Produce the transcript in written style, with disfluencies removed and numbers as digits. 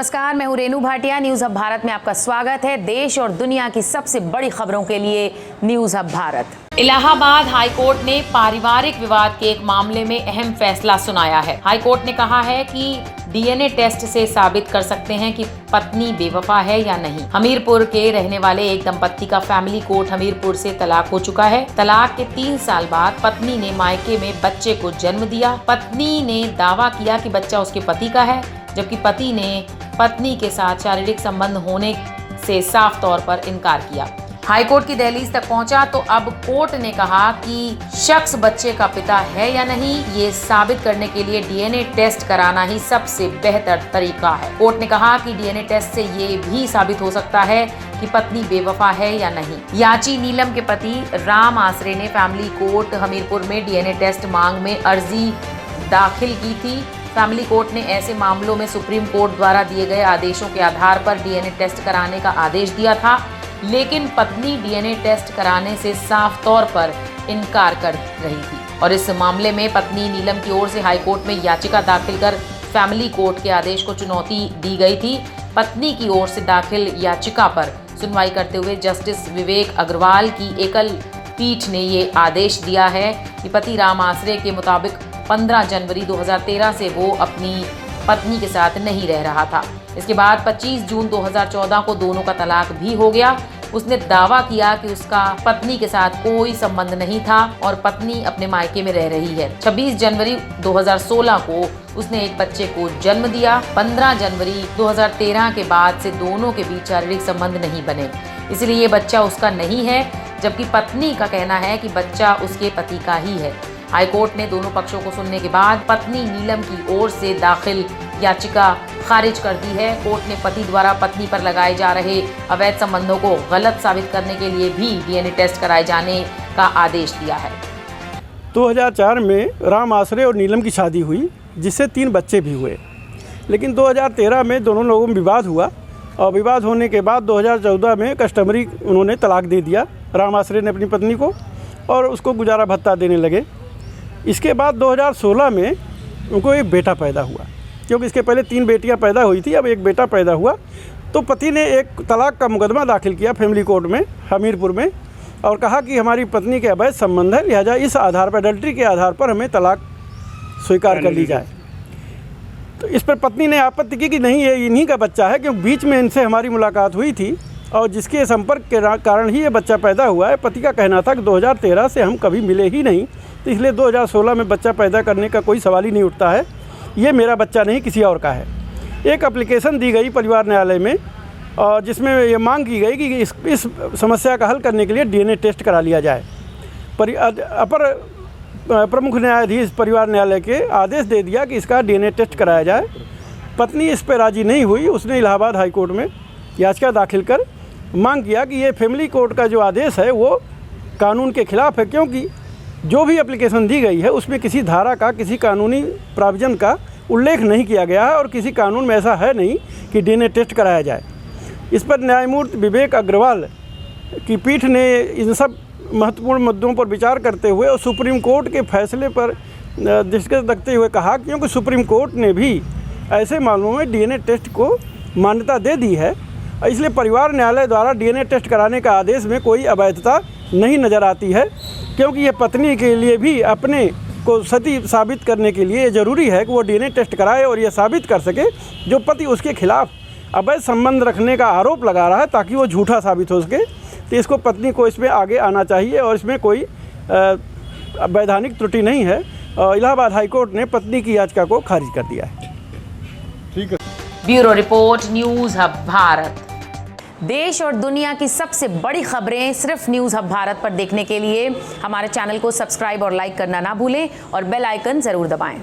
नमस्कार, मैं हूं रेनू भाटिया। न्यूज हब भारत में आपका स्वागत है। देश और दुनिया की सबसे बड़ी खबरों के लिए news hub Bharat. Allahabad high court ने पारिवारिक विवाद के एक मामले में अहम फैसला सुनाया है। हाई कोर्ट ने कहा है कि डीएनए टेस्ट से साबित कर सकते हैं कि पत्नी बेवफा है या नहीं। हमीरपुर के रहने वाले एक दंपत्ति का फैमिली कोर्ट हमीरपुर से तलाक हो चुका है। तलाक के 3 साल बाद पत्नी ने मायके में बच्चे को जन्म दिया। पत्नी ने दावा किया कि बच्चा उसके पति का है, जबकि पति ने पत्नी के साथ शारीरिक संबंध होने से साफ तौर पर इनकार किया। हाईकोर्ट की दहलीज तक पहुंचा तो अब कोर्ट ने कहा कि शख्स बच्चे का पिता है या नहीं, ये साबित करने के लिए डीएनए टेस्ट कराना ही सबसे बेहतर तरीका है। कोर्ट ने कहा कि डीएनए टेस्ट से ये भी साबित हो सकता है कि पत्नी बेवफा है या नहीं। याची नीलम के पति राम आसरे ने फैमिली कोर्ट हमीरपुर में डीएनए टेस्ट मांग में अर्जी दाखिल की थी। फैमिली कोर्ट ने ऐसे मामलों में सुप्रीम कोर्ट द्वारा दिए गए आदेशों के आधार पर डीएनए टेस्ट कराने का आदेश दिया था, लेकिन पत्नी डीएनए टेस्ट कराने से साफ तौर पर इनकार कर रही थी और इस मामले में पत्नी नीलम की ओर से हाईकोर्ट में याचिका दाखिल कर फैमिली कोर्ट के आदेश को चुनौती दी गई थी। पत्नी की ओर से दाखिल याचिका पर सुनवाई करते हुए जस्टिस विवेक अग्रवाल की एकल पीठ ने ये आदेश दिया है कि पति राम आसरे के मुताबिक 15 जनवरी 2013 से वो अपनी पत्नी के साथ नहीं रह रहा था। इसके बाद 25 जून 2014 को दोनों का तलाक भी हो गया। उसने दावा किया कि उसका पत्नी के साथ कोई संबंध नहीं था और पत्नी अपने मायके में रह रही है। 26 जनवरी 2016 को उसने एक बच्चे को जन्म दिया। 15 जनवरी 2013 के बाद से दोनों के बीच शारीरिक संबंध नहीं बने, इसलिए ये बच्चा उसका नहीं है, जबकि पत्नी का कहना है कि बच्चा उसके पति का ही है। हाईकोर्ट ने दोनों पक्षों को सुनने के बाद पत्नी नीलम की ओर से दाखिल याचिका खारिज कर दी है। कोर्ट ने पति द्वारा पत्नी पर लगाए जा रहे अवैध संबंधों को गलत साबित करने के लिए भी डीएनए टेस्ट कराए जाने का आदेश दिया है। 2004 में राम आसरे और नीलम की शादी हुई, जिससे 3 बच्चे भी हुए। लेकिन 2013 में दोनों लोगों में विवाद हुआ और विवाद होने के बाद 2014 में कस्टमरी उन्होंने तलाक दे दिया राम आसरे ने अपनी पत्नी को और उसको गुजारा भत्ता देने लगे। इसके बाद 2016 में उनको एक बेटा पैदा हुआ, क्योंकि इसके पहले 3 बेटियां पैदा हुई थी, अब एक बेटा पैदा हुआ। तो पति ने एक तलाक का मुकदमा दाखिल किया फैमिली कोर्ट में हमीरपुर में और कहा कि हमारी पत्नी के अवैध संबंध है, लिहाजा इस आधार पर अडल्ट्री के आधार पर हमें तलाक स्वीकार कर ली जाए। तो इस पर पत्नी ने आपत्ति की कि नहीं, ये इन्हीं का बच्चा है, क्योंकि बीच में इनसे हमारी मुलाकात हुई थी और जिसके संपर्क के कारण ही ये बच्चा पैदा हुआ है। पति का कहना था कि 2013 से हम कभी मिले ही नहीं, तो इसलिए 2016 में बच्चा पैदा करने का कोई सवाल ही नहीं उठता है, ये मेरा बच्चा नहीं किसी और का है। एक एप्लीकेशन दी गई परिवार न्यायालय में और जिसमें ये मांग की गई कि इस समस्या का हल करने के लिए डीएनए टेस्ट करा लिया जाए। अपर प्रमुख न्यायाधीश परिवार न्यायालय के आदेश दे दिया कि इसका डीएनए टेस्ट कराया जाए। पत्नी इस पर राजी नहीं हुई। उसने इलाहाबाद हाई कोर्ट में याचिका दाखिल कर मांग किया कि ये फैमिली कोर्ट का जो आदेश है वो कानून के खिलाफ है, क्योंकि जो भी एप्लीकेशन दी गई है उसमें किसी धारा का, किसी कानूनी प्रावधान का उल्लेख नहीं किया गया है और किसी कानून में ऐसा है नहीं कि डीएनए टेस्ट कराया जाए। इस पर न्यायमूर्ति विवेक अग्रवाल की पीठ ने इन सब महत्वपूर्ण मुद्दों पर विचार करते हुए और सुप्रीम कोर्ट के फैसले पर दृष्टि रखते हुए कहा, क्योंकि सुप्रीम कोर्ट ने भी ऐसे मामलों में डीएनए टेस्ट को मान्यता दे दी है, इसलिए परिवार न्यायालय द्वारा डीएनए टेस्ट कराने का आदेश में कोई अवैधता नहीं नज़र आती है, क्योंकि ये पत्नी के लिए भी अपने को सती साबित करने के लिए ज़रूरी है कि वो डीएनए टेस्ट कराए और ये साबित कर सके जो पति उसके खिलाफ अवैध संबंध रखने का आरोप लगा रहा है, ताकि वो झूठा साबित हो सके। तो इसको पत्नी को इसमें आगे आना चाहिए और इसमें कोई वैधानिक त्रुटि नहीं है। इलाहाबाद हाईकोर्ट ने पत्नी की याचिका को खारिज कर दिया है। ठीक है। Bureau report, news hub Bharat. देश और दुनिया की सबसे बड़ी खबरें सिर्फ न्यूज हब भारत पर देखने के लिए हमारे चैनल को सब्सक्राइब और लाइक करना ना भूलें और बेल आइकन जरूर दबाएं।